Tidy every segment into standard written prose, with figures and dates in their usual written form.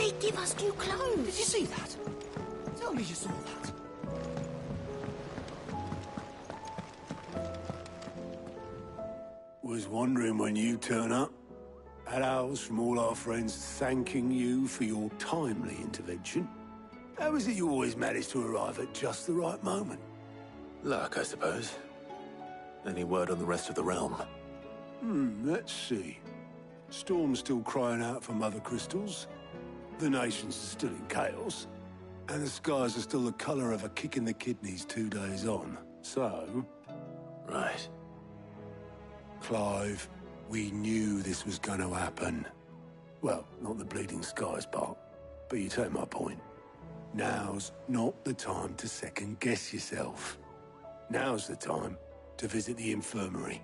They give us new clothes. Did you see that? Tell me you saw that. Was wondering when you turn up. Had ours from all our friends thanking you for your timely intervention. How is it you always manage to arrive at just the right moment? Luck, I suppose. Any word on the rest of the realm? Let's see. Storm's still crying out for mother crystals. The nations are still in chaos. And the skies are still the colour of a kick in the kidneys 2 days on. So... Right. Clive, we knew this was going to happen. Well, not the bleeding skies part, but you take my point. Now's not the time to second-guess yourself. Now's the time to visit the infirmary.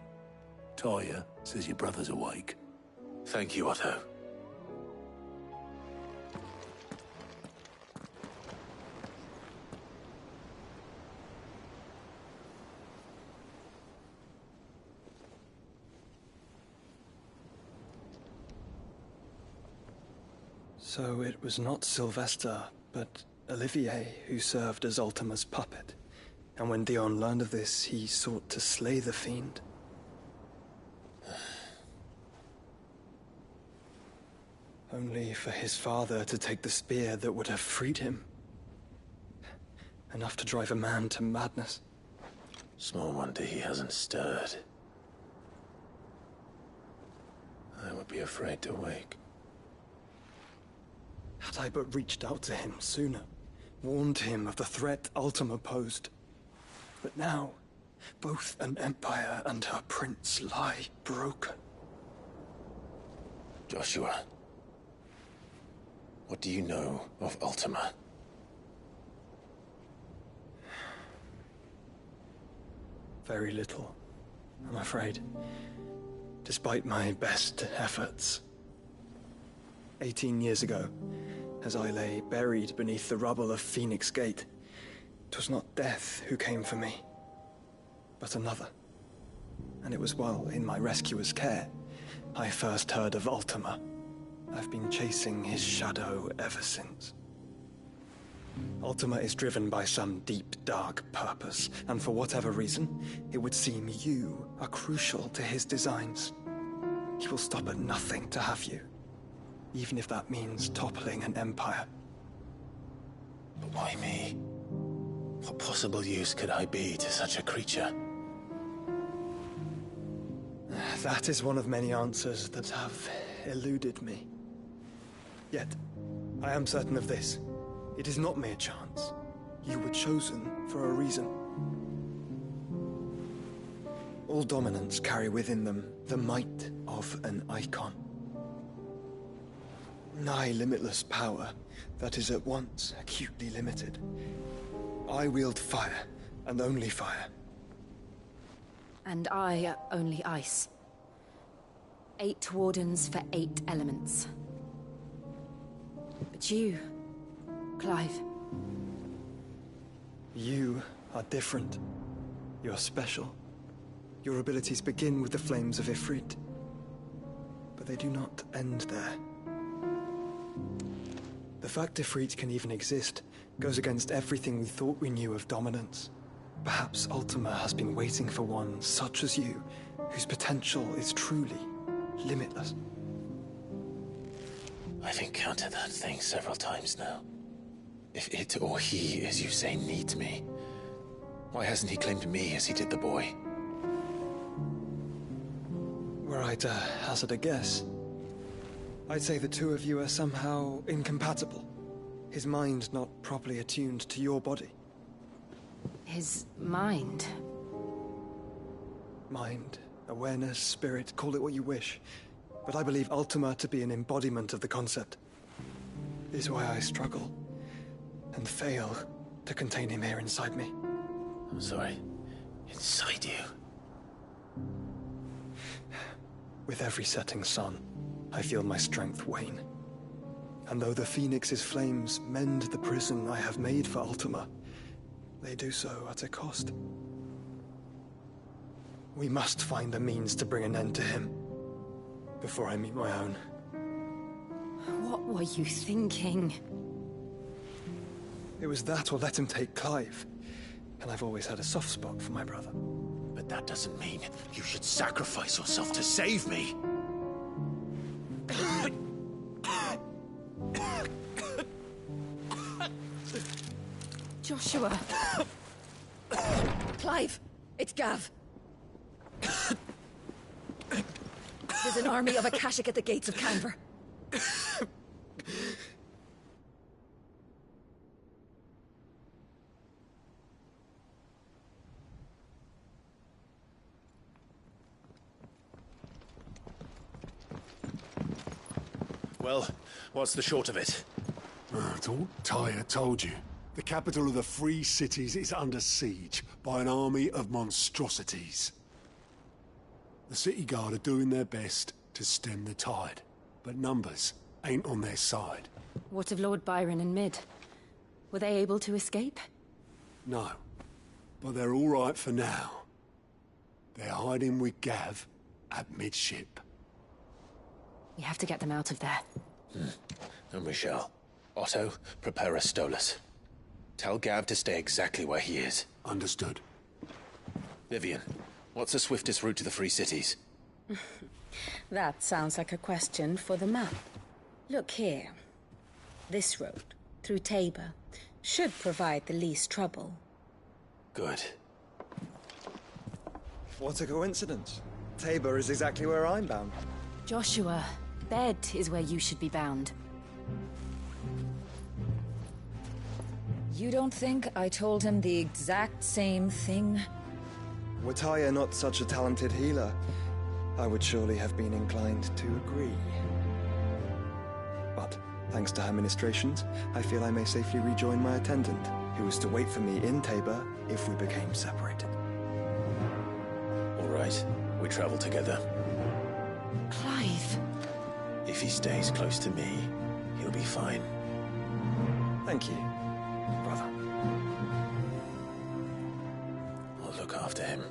Talia says your brother's awake. Thank you, Otto. So it was not Sylvester, but Olivier who served as Ultima's puppet. And when Dion learned of this, he sought to slay the fiend. Only for his father to take the spear that would have freed him. Enough to drive a man to madness. Small wonder he hasn't stirred. I would be afraid to wake. Had I but reached out to him sooner, warned him of the threat Ultima posed. But now, both an empire and her prince lie broken. Joshua, what do you know of Ultima? Very little, I'm afraid. Despite my best efforts. 18 years ago, as I lay buried beneath the rubble of Phoenix Gate, 'twas not death who came for me, but another. And it was while in my rescuer's care, I first heard of Ultima. I've been chasing his shadow ever since. Ultima is driven by some deep, dark purpose, and for whatever reason, it would seem you are crucial to his designs. He will stop at nothing to have you, even if that means toppling an empire. But why me? What possible use could I be to such a creature? That is one of many answers that have eluded me. Yet, I am certain of this. It is not mere chance. You were chosen for a reason. All dominants carry within them the might of an icon. Nigh limitless power that is at once acutely limited. I wield fire, and only fire. And I only ice. 8 wardens for 8 elements. But you, Clive. You are different. You're special. Your abilities begin with the flames of Ifrit. But they do not end there. The fact Ifrit can even exist goes against everything we thought we knew of dominance. Perhaps Ultima has been waiting for one such as you, whose potential is truly limitless. I've encountered that thing several times now. If it or he, as you say, needs me, why hasn't he claimed me as he did the boy? Were I to hazard a guess, I'd say the two of you are somehow incompatible. His mind not properly attuned to your body. His mind. Mind, awareness, spirit, call it what you wish. But I believe Ultima to be an embodiment of the concept. This is why I struggle and fail to contain him here inside me. I'm sorry. Inside you? With every setting sun, I feel my strength wane. And though the Phoenix's flames mend the prison I have made for Ultima, they do so at a cost. We must find a means to bring an end to him before I meet my own. What were you thinking? It was that or let him take Clive. And I've always had a soft spot for my brother. But that doesn't mean you should sacrifice yourself to save me. Joshua. Clive, it's Gav. There's an army of Akashic at the gates of Canver. Well, what's the short of it? It's all Tyre told you. The capital of the Free Cities is under siege by an army of monstrosities. The City Guard are doing their best to stem the tide, but numbers ain't on their side. What of Lord Byron and Mid? Were they able to escape? No, but they're all right for now. They're hiding with Gav at midship. We have to get them out of there. And we shall. Otto, prepare a Stolas. Tell Gav to stay exactly where he is. Understood. Vivian, what's the swiftest route to the Free Cities? That sounds like a question for the map. Look here. This road, through Tabor, should provide the least trouble. Good. What a coincidence. Tabor is exactly where I'm bound. Joshua, bed is where you should be bound. You don't think I told him the exact same thing? Were Tyre not such a talented healer, I would surely have been inclined to agree. But, thanks to her ministrations, I feel I may safely rejoin my attendant, who was to wait for me in Tabor if we became separated. All right, we travel together. Clive. If he stays close to me, he'll be fine. Thank you, brother. I'll look after him.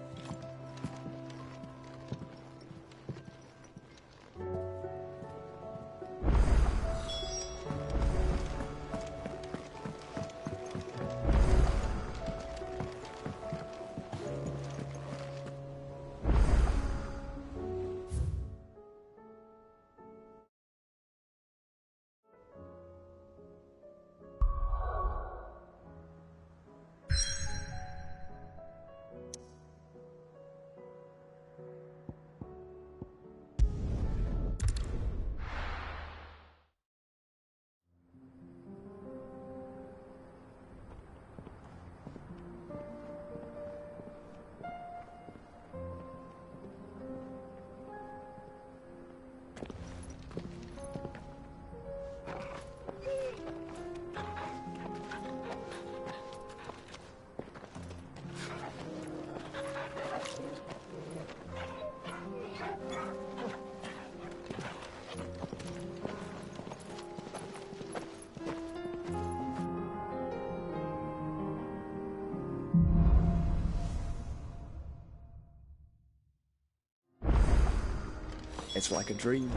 It's like a dream.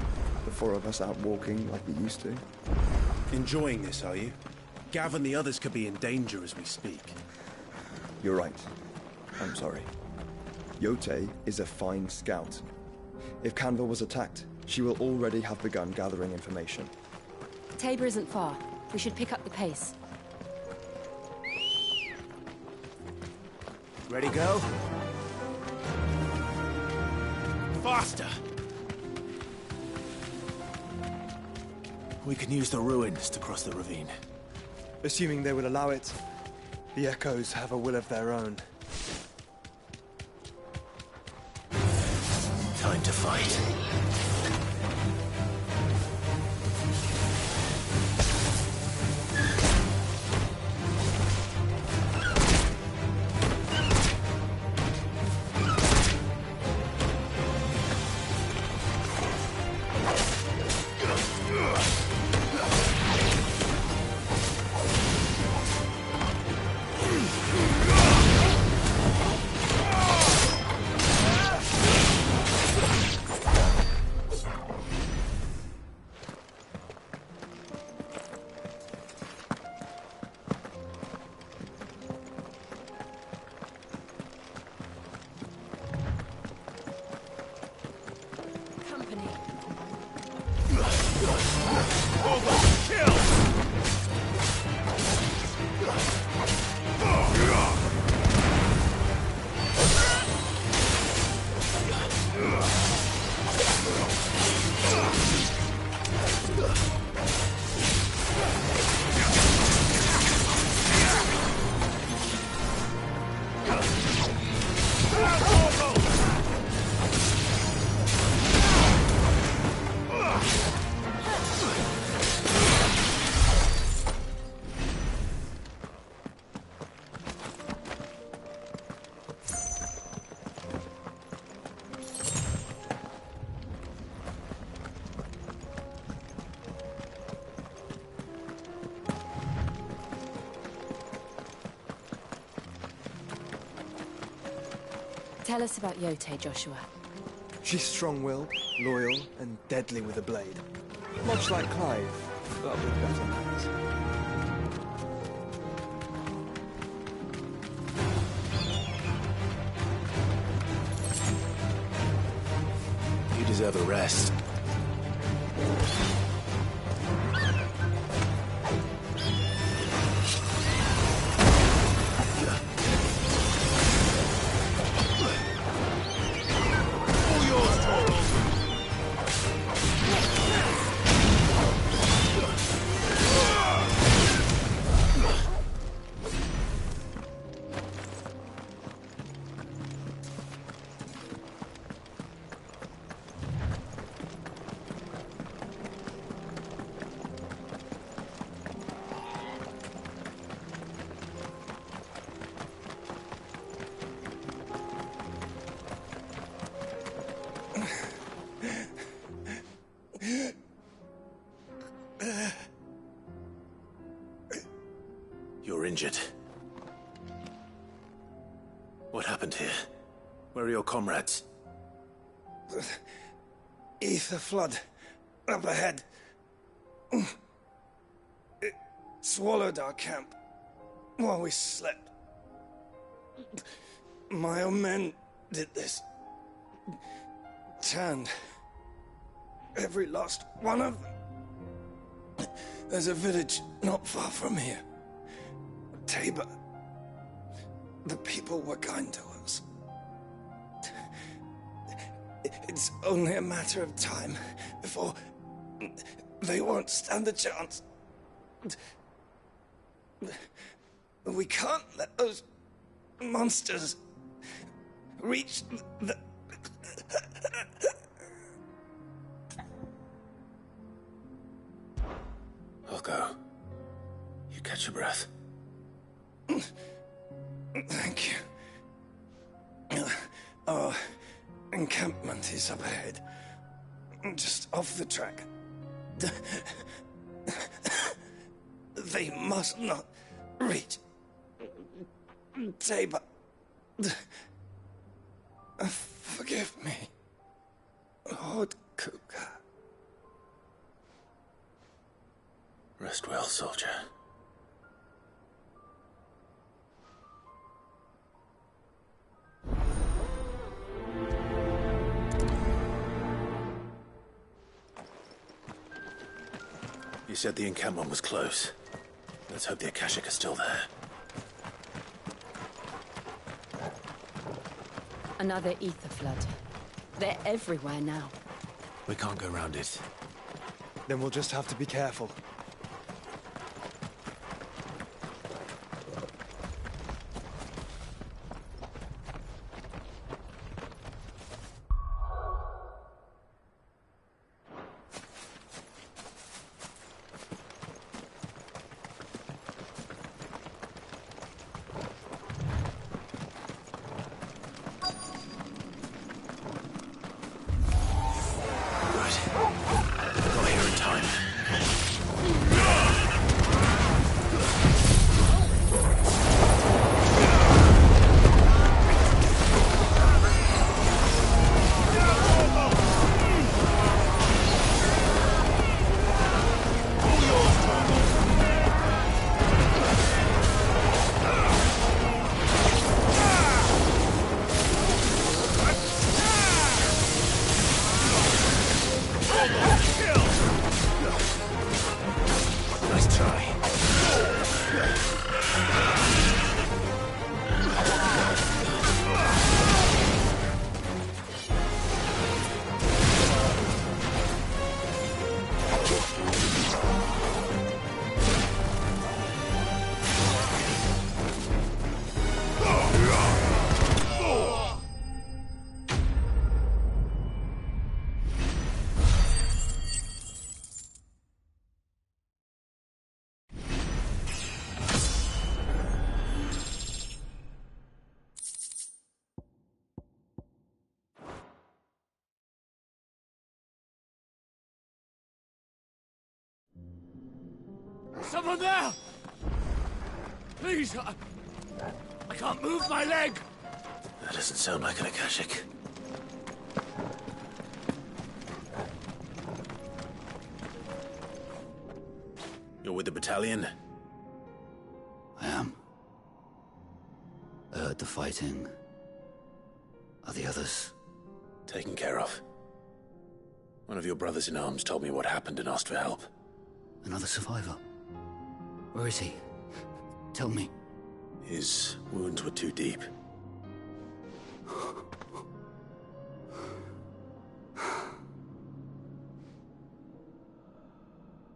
The four of us out walking like we used to. Enjoying this, are you? Gav and the others could be in danger as we speak. You're right. I'm sorry. Yote is a fine scout. If Canva was attacked, she will already have begun gathering information. Tabor isn't far. We should pick up the pace. Ready, go? Faster! We can use the ruins to cross the ravine. Assuming they will allow it, the Echoes have a will of their own. Time to fight. Tell us about Yote, Joshua. She's strong-willed, loyal, and deadly with a blade. Much like Clive, but with better manners. You deserve a rest. You're injured. What happened here? Where are your comrades? Ether flood. Up ahead. It swallowed our camp while we slept. My own men did this. Turned every last one of them. There's a village not far from here. Tabor. The people were kind to us. It's only a matter of time before they won't stand a chance. We can't let those monsters reach the... I'll go. You catch your breath. Thank you. Our encampment is up ahead. Just off the track. They must not reach Tabor. Forgive me, Lord Kuka. Rest well, soldier. You said the encampment was close. Let's hope the Akashic are still there. Another ether flood. They're everywhere now. We can't go round it. Then we'll just have to be careful. Got here in time. someone there! Please, I can't move my leg! That doesn't sound like an Akashic. You're with the battalion? I am. I heard the fighting. Are the others? Taken care of. One of your brothers in arms told me what happened and asked for help. Another survivor? Where is he? Tell me. His wounds were too deep.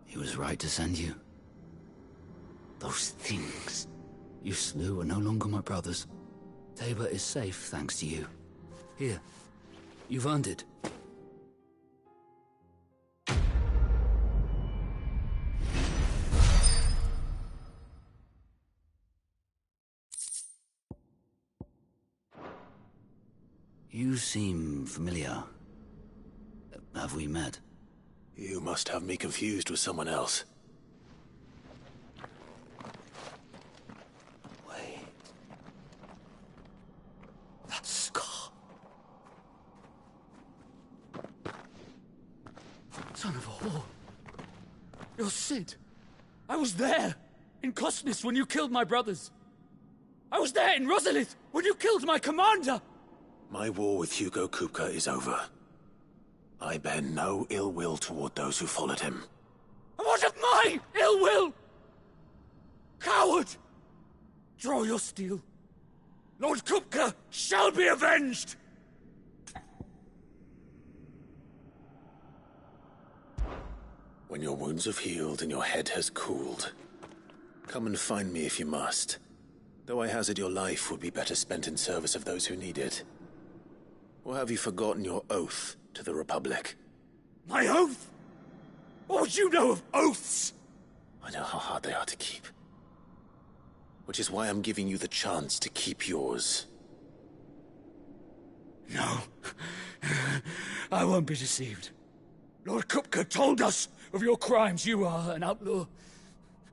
He was right to send you. Those things you slew are no longer my brothers. Tabor is safe thanks to you. Here, you've earned it. You seem familiar. Have we met? You must have me confused with someone else. Wait. That scar. Son of a whore. You're Sid. I was there, in Cosnis, when you killed my brothers. I was there in Rosalith, when you killed my commander! My war with Hugo Kupka is over. I bear no ill will toward those who followed him. And what of my ill will? Coward! Draw your steel. Lord Kupka shall be avenged! When your wounds have healed and your head has cooled, come and find me if you must. Though I hazard your life would be better spent in service of those who need it. Or have you forgotten your oath to the Republic? My oath? What would you know of oaths? I know how hard they are to keep. Which is why I'm giving you the chance to keep yours. No. I won't be deceived. Lord Kupka told us of your crimes. You are an outlaw.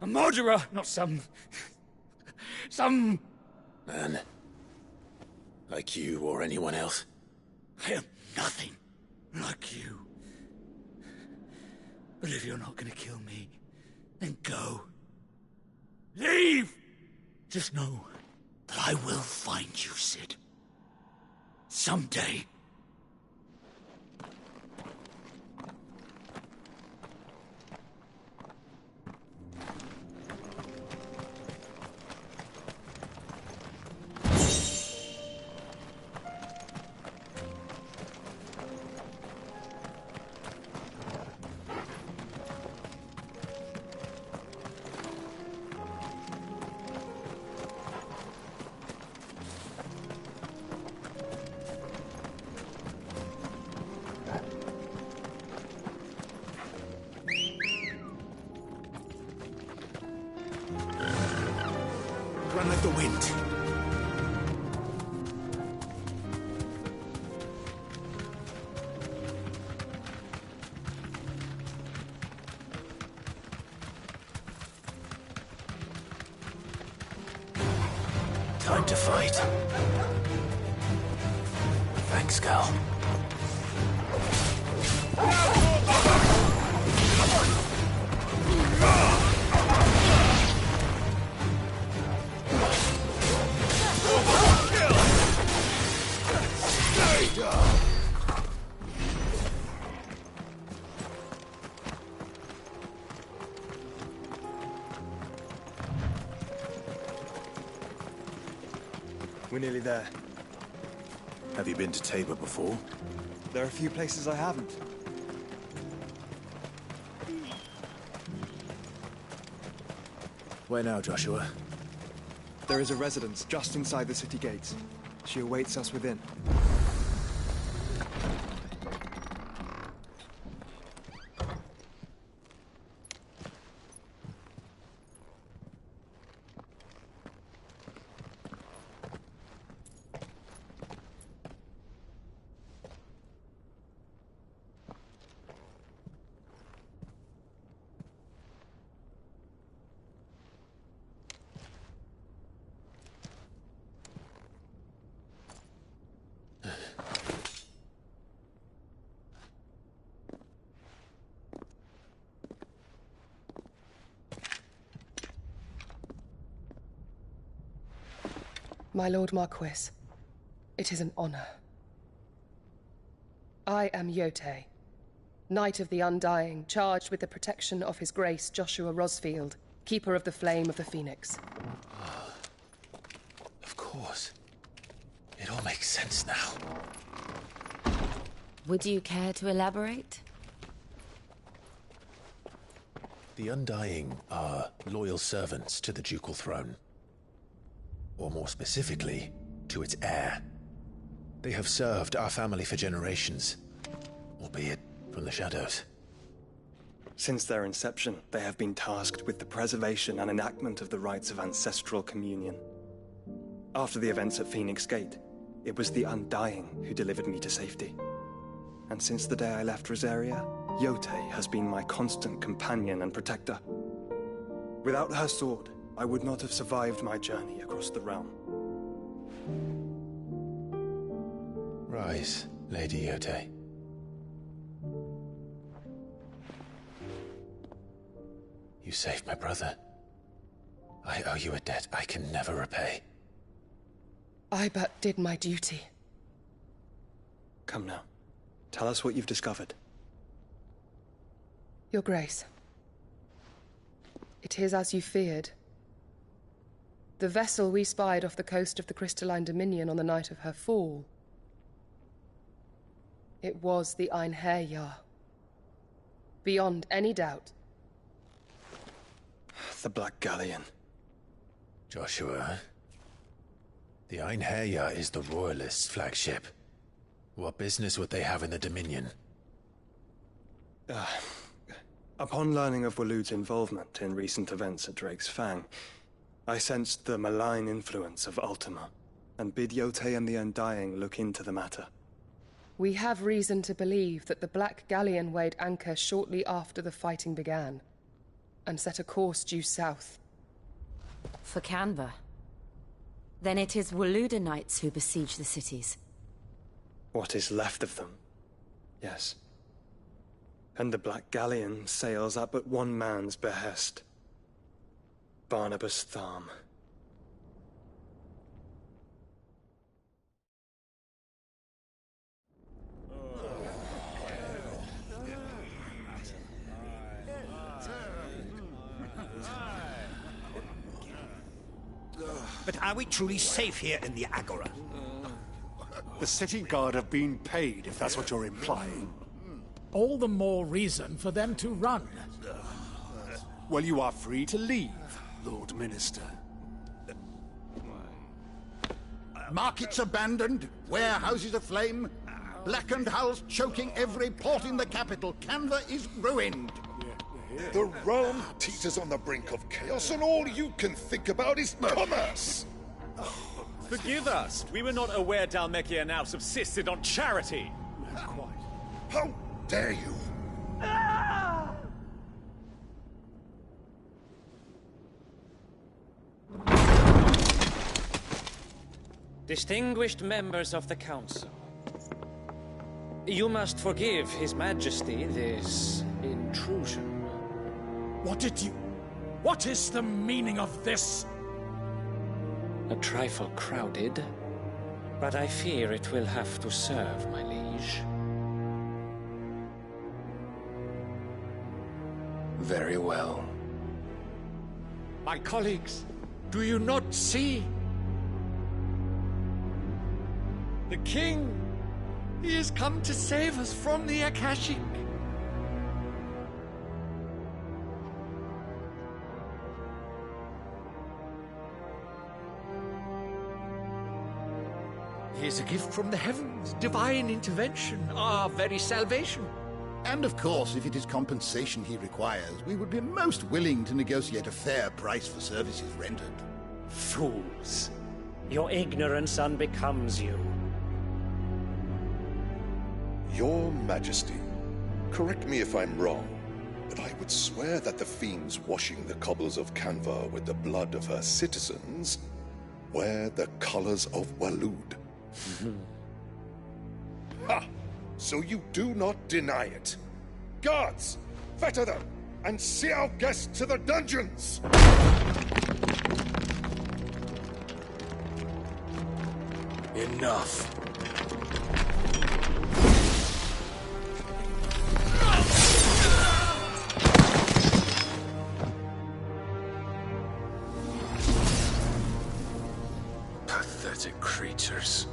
A murderer, not some... Man. Like you or anyone else. I am nothing like you. But if you're not gonna kill me, then go. Leave! Just know that I will find you, Sid. Someday. Run like the wind. Time to fight. Thanks, Cal. We're nearly there. Have you been to Tabor before? There are a few places I haven't. Where now, Joshua? There is a residence just inside the city gates. She awaits us within. My Lord Marquis, it is an honor. I am Yote, Knight of the Undying, charged with the protection of His Grace Joshua Rosfield, Keeper of the Flame of the Phoenix. Of course. It all makes sense now. Would you care to elaborate? The Undying are loyal servants to the ducal throne. Or more specifically, to its heir. They have served our family for generations, albeit from the shadows. Since their inception, they have been tasked with the preservation and enactment of the rites of ancestral communion. After the events at Phoenix Gate, it was the Undying who delivered me to safety. And since the day I left Rosaria, Yote has been my constant companion and protector. Without her sword, I would not have survived my journey across the realm. Rise, Lady Yote. You saved my brother. I owe you a debt I can never repay. I but did my duty. Come now. Tell us what you've discovered. Your Grace. It is as you feared. The vessel we spied off the coast of the Crystalline Dominion on the night of her fall. It was the Einherjar. Beyond any doubt. The Black Galleon. Joshua, the Einherjar is the Royalists' flagship. What business would they have in the Dominion? Upon learning of Waloed's involvement in recent events at Drake's Fang, I sensed the malign influence of Ultima, and bid Yote and the Undying look into the matter. We have reason to believe that the Black Galleon weighed anchor shortly after the fighting began, and set a course due south. For Canva. Then it is Waloed Knights who besiege the cities. What is left of them, yes. And the Black Galleon sails at but one man's behest. Barnabas Tharm. But are we truly safe here in the Agora? The city guard have been paid, if that's what you're implying. All the more reason for them to run. Well, you are free to leave, Lord Minister. Markets abandoned, warehouses aflame, blackened hulls choking every port in the capital. Canva is ruined. The realm teeters on the brink of chaos, and all you can think about is commerce! Forgive us. We were not aware Dhalmekia now subsisted on charity. How dare you? Distinguished members of the Council, you must forgive His Majesty this intrusion. What is the meaning of this? A trifle crowded, but I fear it will have to serve, my liege. Very well. My colleagues, do you not see? The King! He has come to save us from the Akashic! He is a gift from the heavens, divine intervention, our very salvation. And of course, if it is compensation he requires, we would be most willing to negotiate a fair price for services rendered. Fools! Your ignorance unbecomes you. Your Majesty, correct me if I'm wrong, but I would swear that the fiends washing the cobbles of Canva with the blood of her citizens wear the colors of Waloed. Ha! So you do not deny it. Guards, fetter them, and see our guests to the dungeons! Enough. Pathetic creatures.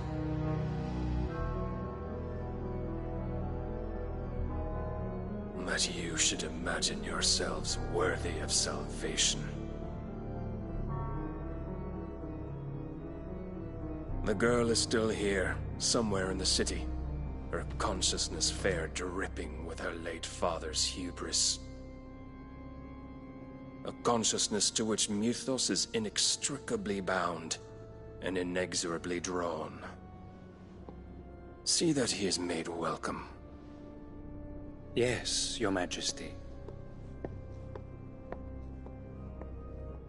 That you should imagine yourselves worthy of salvation. The girl is still here, somewhere in the city, her consciousness fair dripping with her late father's hubris. A consciousness to which Mythos is inextricably bound and inexorably drawn. See that he is made welcome. Yes, Your Majesty.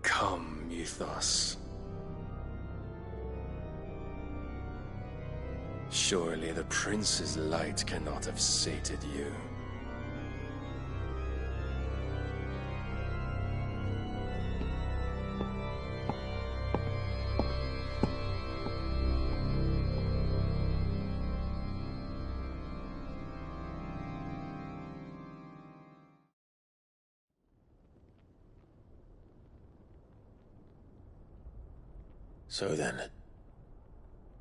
Come, Mythos. Surely the prince's light cannot have sated you. So then,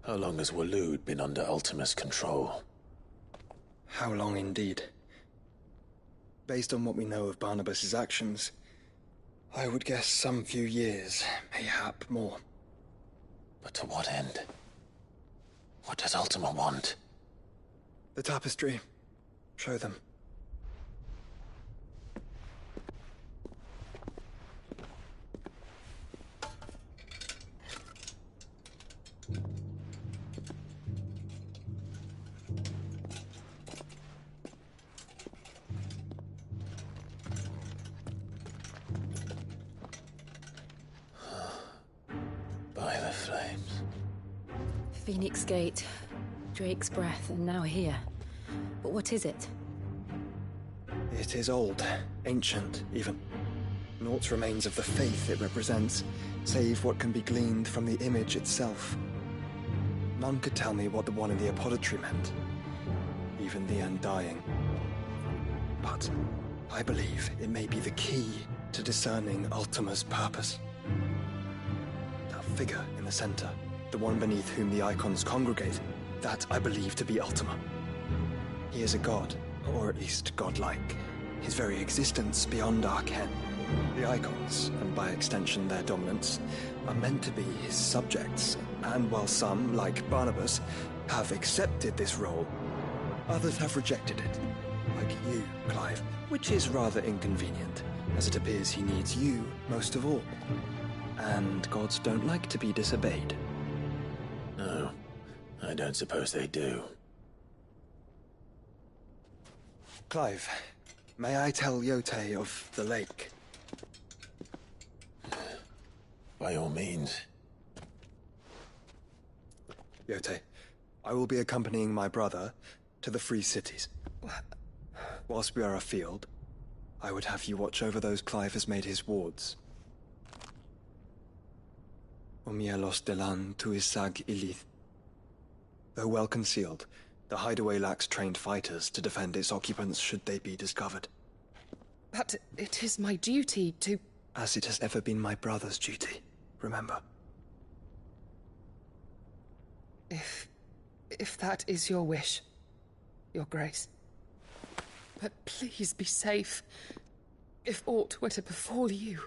how long has Waloed been under Ultima's control? How long indeed? Based on what we know of Barnabas's actions, I would guess some few years, mayhap more. But to what end? What does Ultima want? The tapestry. Show them. By the flames. Phoenix Gate, Drake's Breath, and now here. But what is it? It is old, ancient, even. Naught remains of the faith it represents, save what can be gleaned from the image itself. None could tell me what the one in the apothecary meant, even the Undying. But I believe it may be the key to discerning Ultima's purpose. That figure in the center, the one beneath whom the icons congregate, that I believe to be Ultima. He is a god, or at least godlike, his very existence beyond our ken. The icons, and by extension their dominance, are meant to be his subjects, and while some, like Barnabas, have accepted this role, others have rejected it, like you, Clive, which is rather inconvenient, as it appears he needs you most of all. And gods don't like to be disobeyed. No, I don't suppose they do. Clive, may I tell Yote of the lake? By all means. Yote, I will be accompanying my brother to the Free Cities. Whilst we are afield, I would have you watch over those Clive has made his wards. Omielos delan tuisag ilith. Though well concealed, the hideaway lacks trained fighters to defend its occupants should they be discovered. But it is my duty to... As it has ever been my brother's duty, remember. If that is your wish, Your Grace. But please be safe. If aught were to befall you,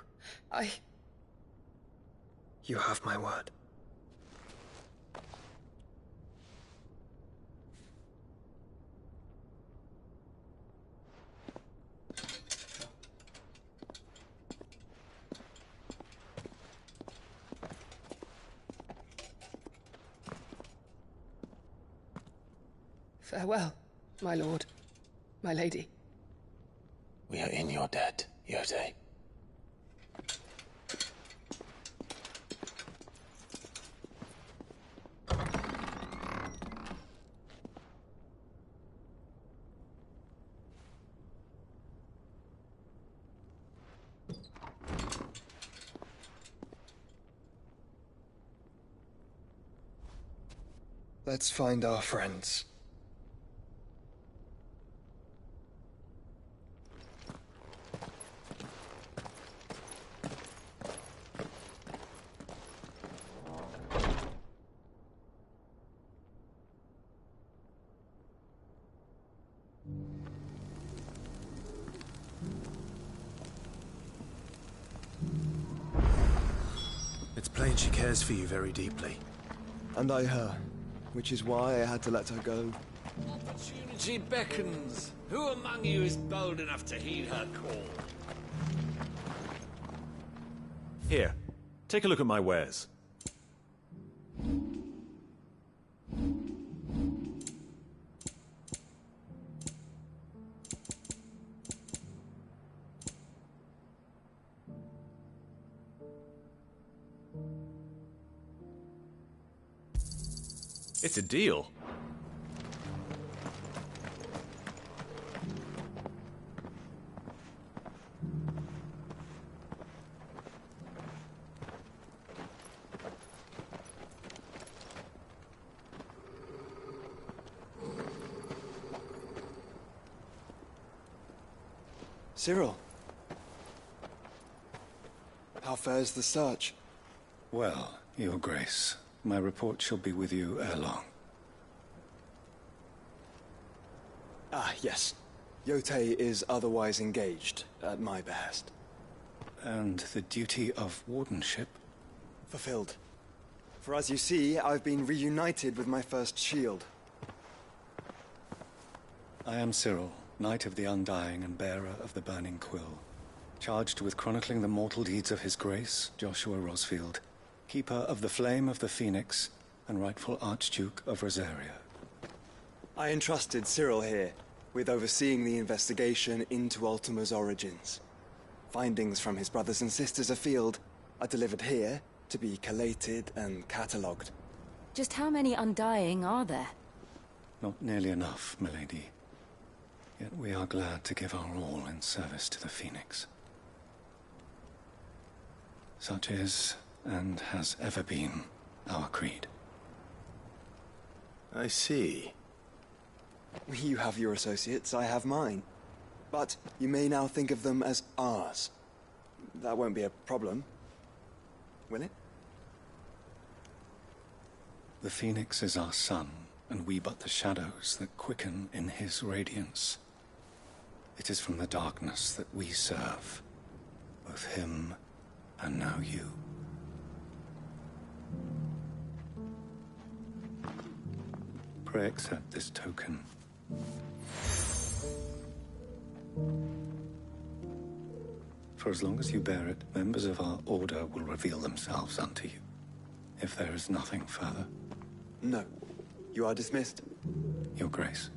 You have my word. Farewell, my lord, my lady. We are in your debt, Yote. Let's find our friends. It's plain she cares for you very deeply. And I her, which is why I had to let her go. Opportunity beckons. Who among you is bold enough to heed her call? Here, take a look at my wares. It's a deal. Cyril. How fares the search? Well, Your Grace, my report shall be with you ere long. Ah, yes. Yotei is otherwise engaged, at my behest. And the duty of wardenship? Fulfilled. For as you see, I've been reunited with my first shield. I am Cyril, Knight of the Undying and bearer of the Burning Quill, charged with chronicling the mortal deeds of His Grace, Joshua Rosfield, Keeper of the Flame of the Phoenix, and rightful Archduke of Rosaria. I entrusted Cyril here with overseeing the investigation into Ultima's origins. Findings from his brothers and sisters afield are delivered here to be collated and catalogued. Just how many Undying are there? Not nearly enough, milady. Yet we are glad to give our all in service to the Phoenix. Such is, and has ever been, our creed. I see. You have your associates, I have mine. But you may now think of them as ours. That won't be a problem, will it? The Phoenix is our sun, and we but the shadows that quicken in his radiance. It is from the darkness that we serve, both him and now you. Pray accept this token. For as long as you bear it, members of our order will reveal themselves unto you. If there is nothing further. No. You are dismissed. Your Grace.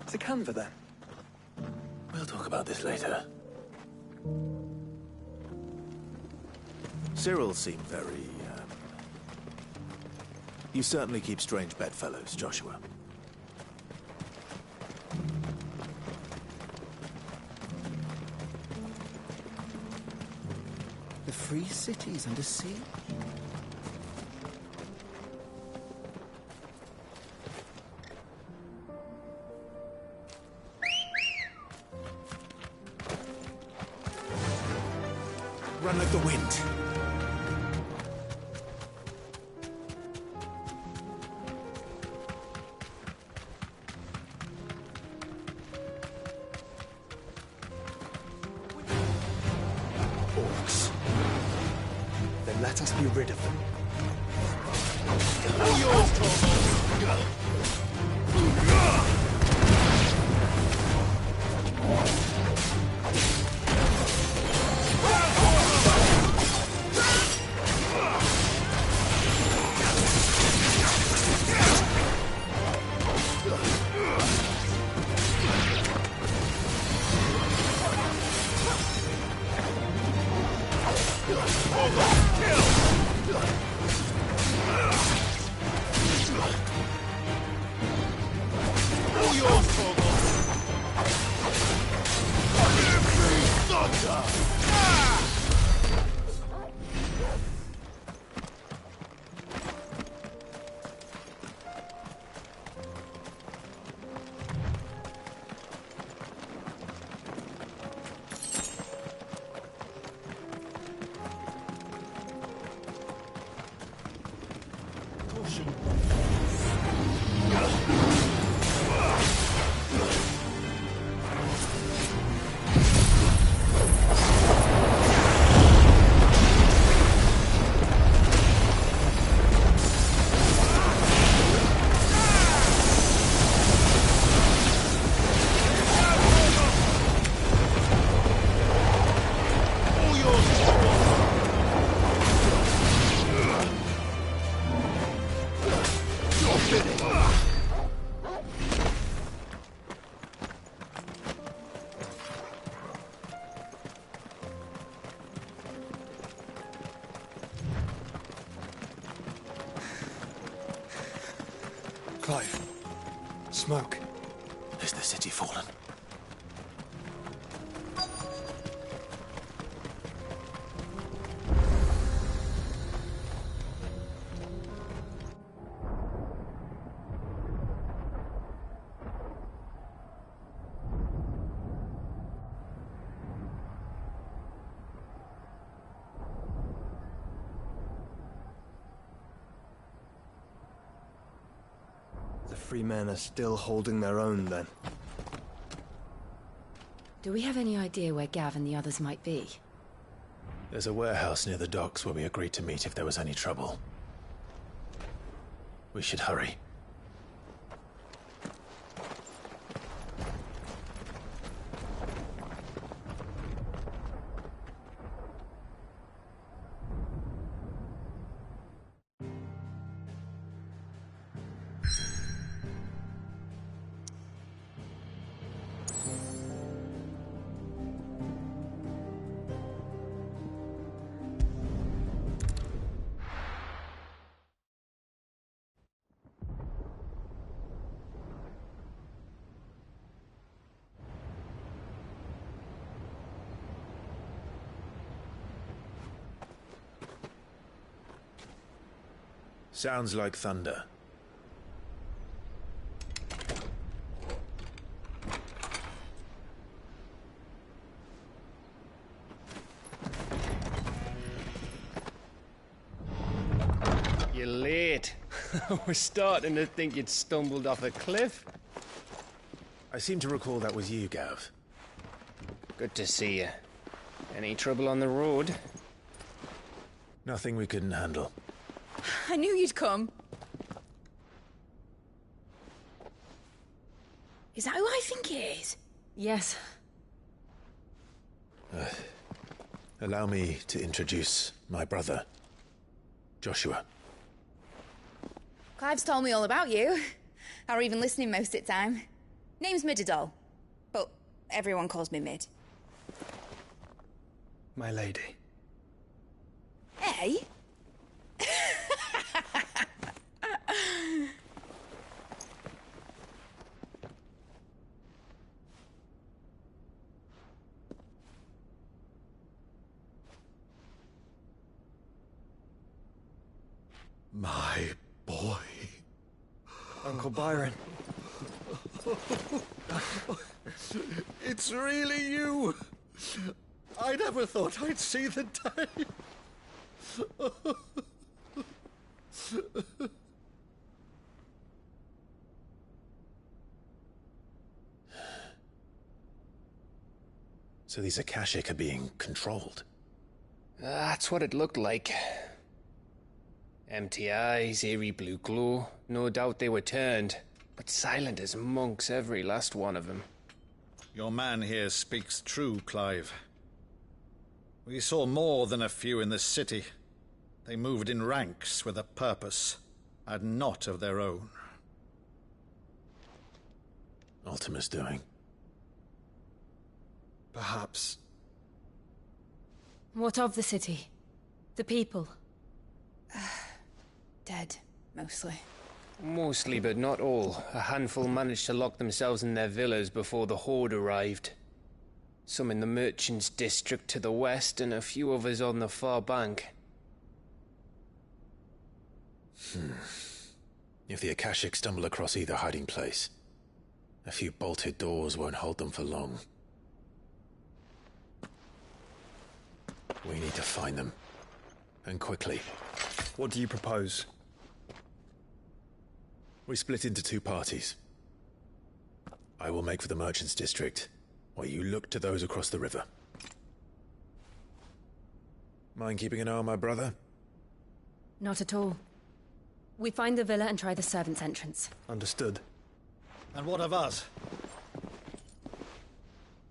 To Canva, then. We'll talk about this later. Cyril seemed very, You certainly keep strange bedfellows, Joshua. The free cities under siege. Run like the wind. Orcs. Then let us be rid of them. All yours, Torvald. Clive. Smoke. Is the city fallen? The free men are still holding their own, then. Do we have any idea where Gav and the others might be? There's a warehouse near the docks where we agreed to meet if there was any trouble. We should hurry. Sounds like thunder. You're late. I was starting to think you'd stumbled off a cliff. I seem to recall that was you, Gav. Good to see you. Any trouble on the road? Nothing we couldn't handle. I knew you'd come. Is that who I think it is? Yes. Allow me to introduce my brother, Joshua. Clive's told me all about you. Or even listening most of the time. Name's Midadol, but everyone calls me Mid. My lady. Hey? My boy. Uncle Byron. It's really you. I never thought I'd see the day. So these Akashic are being controlled? That's what it looked like. Empty eyes, eerie blue glow. No doubt they were turned, but silent as monks, every last one of them. Your man here speaks true, Clive. We saw more than a few in this city. They moved in ranks with a purpose, and not of their own. Ultima's doing. Perhaps. What of the city? The people? Dead, mostly. Mostly, but not all. A handful managed to lock themselves in their villas before the Horde arrived. Some in the merchants' district to the west, and a few others on the far bank. If the Akashic stumble across either hiding place, a few bolted doors won't hold them for long. We need to find them. And quickly. What do you propose? We split into two parties. I will make for the merchants' district, while you look to those across the river. Mind keeping an eye on my brother? Not at all. We find the villa and try the servants' entrance. Understood. And what of us?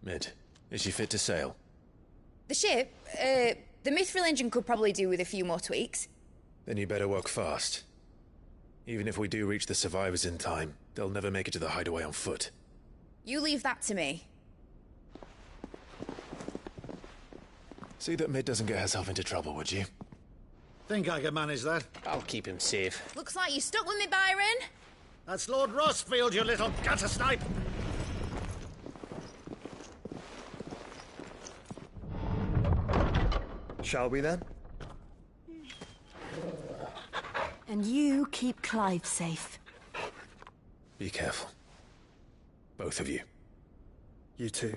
Mid, is she fit to sail? The ship, the mithril engine could probably do with a few more tweaks. Then you better work fast. Even if we do reach the survivors in time, they'll never make it to the hideaway on foot. You leave that to me. See that Mid doesn't get herself into trouble, would you? Think I can manage that? I'll keep him safe. Looks like you stuck with me, Byron. That's Lord Rossfield, you little gutter snipe! Shall we then? And you keep Clive safe. Be careful. Both of you. You too.